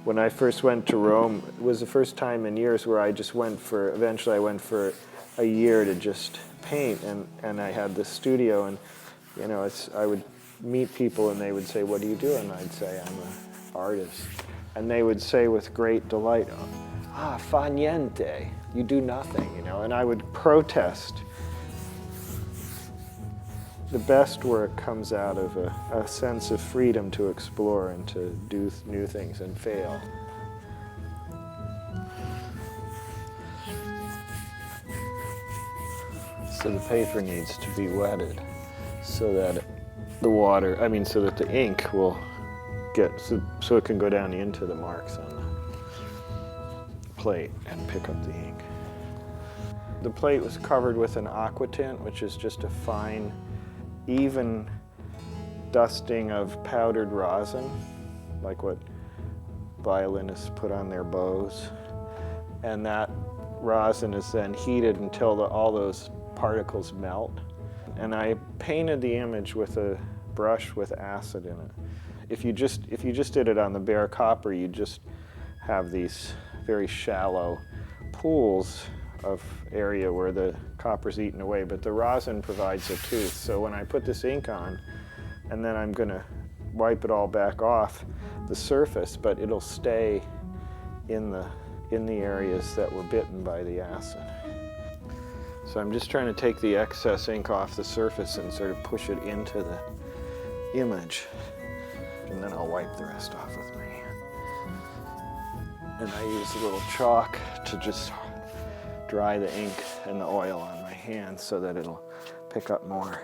When I first went to Rome, it was the first time in years where I just went for, eventually I went for a year to just paint, and I had this studio, and you know, I would meet people and they would say, "What do you do?" And I'd say, "I'm an artist." And they would say with great delight, "Ah, fa niente, you do nothing," you know, and I would protest. The best work comes out of a sense of freedom to explore and to do new things and fail. So the paper needs to be wetted so that the water, so that the ink will get, so it can go down into the marks on the plate and pick up the ink. The plate was covered with an aqua tint, which is just a fine, even dusting of powdered rosin, like what violinists put on their bows. And that rosin is then heated until all those particles melt. And I painted the image with a brush with acid in it. If you just did it on the bare copper, you'd just have these very shallow pools of area where the copper's eaten away, but the rosin provides a tooth. So when I put this ink on, and then I'm gonna wipe it all back off the surface, but it'll stay in the areas that were bitten by the acid. So I'm just trying to take the excess ink off the surface and sort of push it into the image, and then I'll wipe the rest off with my hand. And I use a little chalk to just dry the ink and the oil on my hand so that it'll pick up more.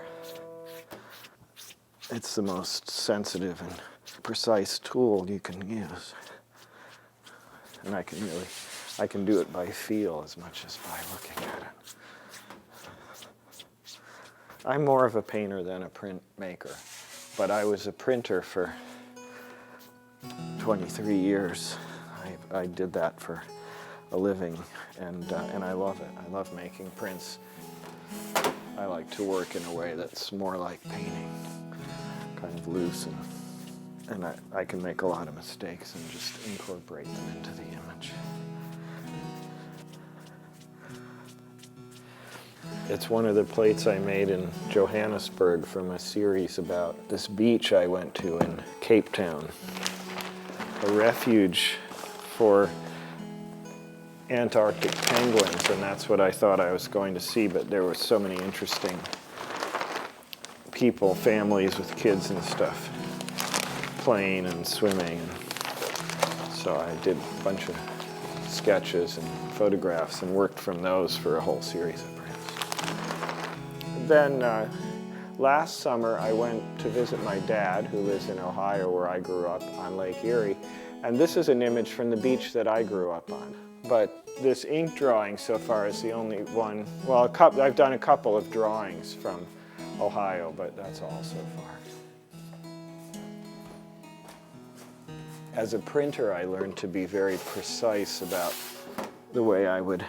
It's the most sensitive and precise tool you can use. And I can do it by feel as much as by looking at it. I'm more of a painter than a print maker, but I was a printer for 23 years. I did that for a living, and I love it. I love making prints. I like to work in a way that's more like painting, kind of loose, and I can make a lot of mistakes and just incorporate them into the image. It's one of the plates I made in Johannesburg from a series about this beach I went to in Cape Town, a refuge for Antarctic penguins, and that's what I thought I was going to see, but there were so many interesting people, families with kids and stuff, playing and swimming. And so I did a bunch of sketches and photographs and worked from those for a whole series of prints. Then last summer I went to visit my dad, who lives in Ohio, where I grew up on Lake Erie, and this is an image from the beach that I grew up on. But this ink drawing so far is the only one. Well, I've done a couple of drawings from Ohio, but that's all so far. As a printer, I learned to be very precise about the way I would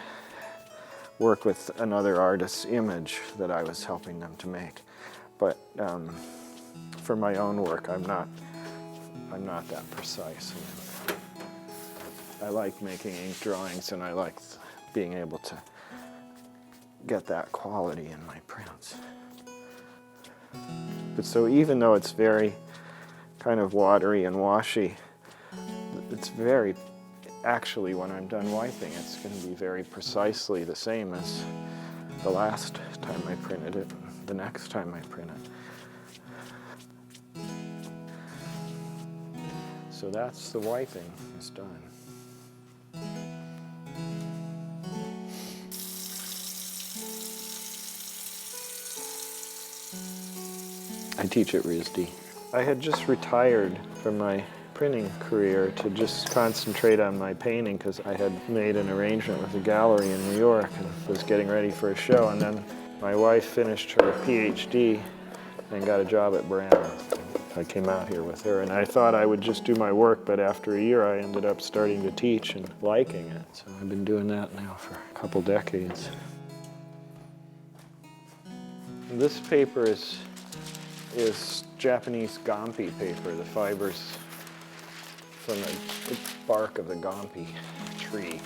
work with another artist's image that I was helping them to make. But for my own work, I'm not that precise. I like making ink drawings, and I like being able to get that quality in my prints. But so even though it's very kind of watery and washy, it's very, actually when I'm done wiping, it's going to be very precisely the same as the last time I printed it, the next time I print it. So that's the wiping is done. I teach at RISD. I had just retired from my printing career to just concentrate on my painting because I had made an arrangement with a gallery in New York and was getting ready for a show. And then my wife finished her PhD and got a job at Brown. I came out here with her, and I thought I would just do my work, but after a year I ended up starting to teach and liking it. So I've been doing that now for a couple decades. This paper is Japanese gampi paper. The fibers from the bark of the gompi tree.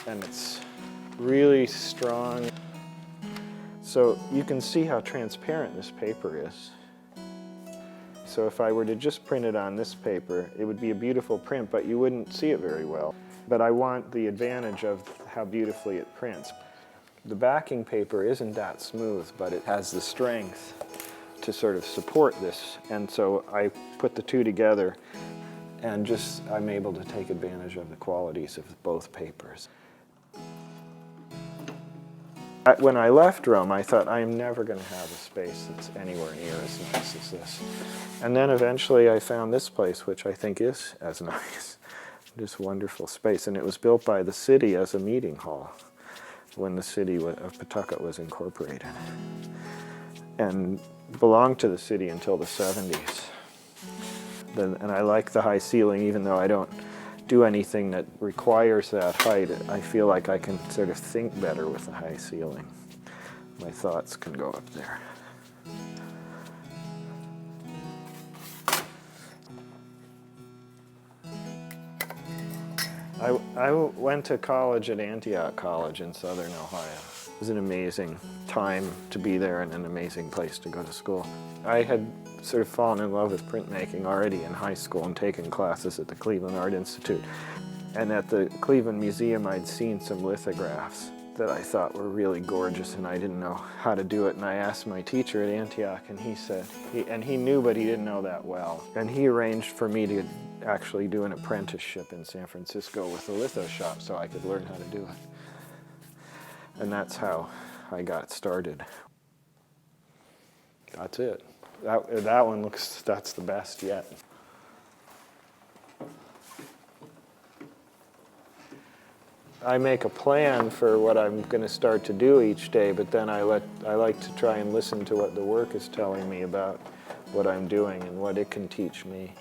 And it's really strong. So you can see how transparent this paper is. So if I were to just print it on this paper, it would be a beautiful print, but you wouldn't see it very well. But I want the advantage of how beautifully it prints. The backing paper isn't that smooth, but it has the strength to sort of support this. And so I put the two together and I'm able to take advantage of the qualities of both papers. When I left Rome, I thought, I'm never going to have a space that's anywhere near as nice as this. And then eventually I found this place, which I think is as nice. This wonderful space. And it was built by the city as a meeting hall when the city of Pawtucket was incorporated. And belonged to the city until the 70s. And I like the high ceiling, even though I don't do anything that requires that height. I feel like I can sort of think better with the high ceiling. My thoughts can go up there. I went to college at Antioch College in Southern Ohio. It was an amazing time to be there and an amazing place to go to school. I had sort of fallen in love with printmaking already in high school and taken classes at the Cleveland Art Institute. And at the Cleveland Museum, I'd seen some lithographs that I thought were really gorgeous, and I didn't know how to do it. And I asked my teacher at Antioch, and he said, he knew, but he didn't know that well. And he arranged for me to actually do an apprenticeship in San Francisco with a litho shop so I could learn how to do it. And that's how I got started. That's it. That one that's the best yet. I make a plan for what I'm going to start to do each day, but then I like to try and listen to what the work is telling me about what I'm doing and what it can teach me.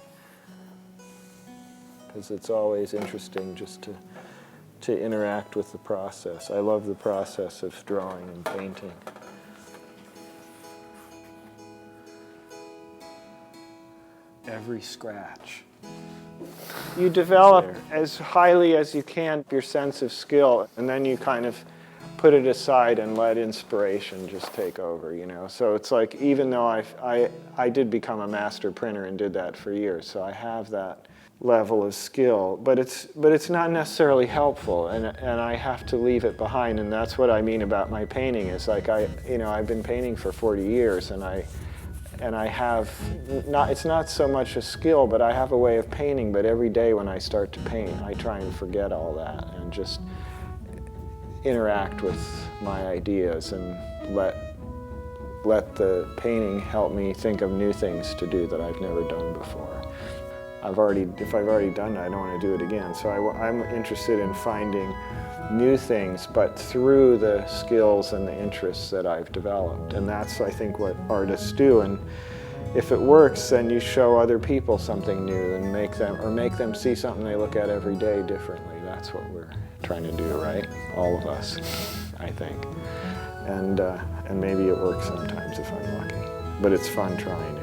Because it's always interesting just to interact with the process. I love the process of drawing and painting. Every scratch. You develop as highly as you can your sense of skill, and then you kind of put it aside and let inspiration just take over, you know. So it's like, even though I did become a master printer and did that for years, so I have that level of skill, but it's not necessarily helpful, and I have to leave it behind. And that's what I mean about my painting. Is like I've been painting for 40 years, and I have it's not so much a skill, but I have a way of painting. But every day when I start to paint, I try and forget all that and just interact with my ideas and let the painting help me think of new things to do that I've never done before. If I've already done it, I don't want to do it again. So I'm interested in finding new things, but through the skills and the interests that I've developed. And that's, I think, what artists do. And if it works, then you show other people something new and make them see something they look at every day differently. That's what we're trying to do, right? All of us, I think. And maybe it works sometimes if I'm lucky. But it's fun trying it.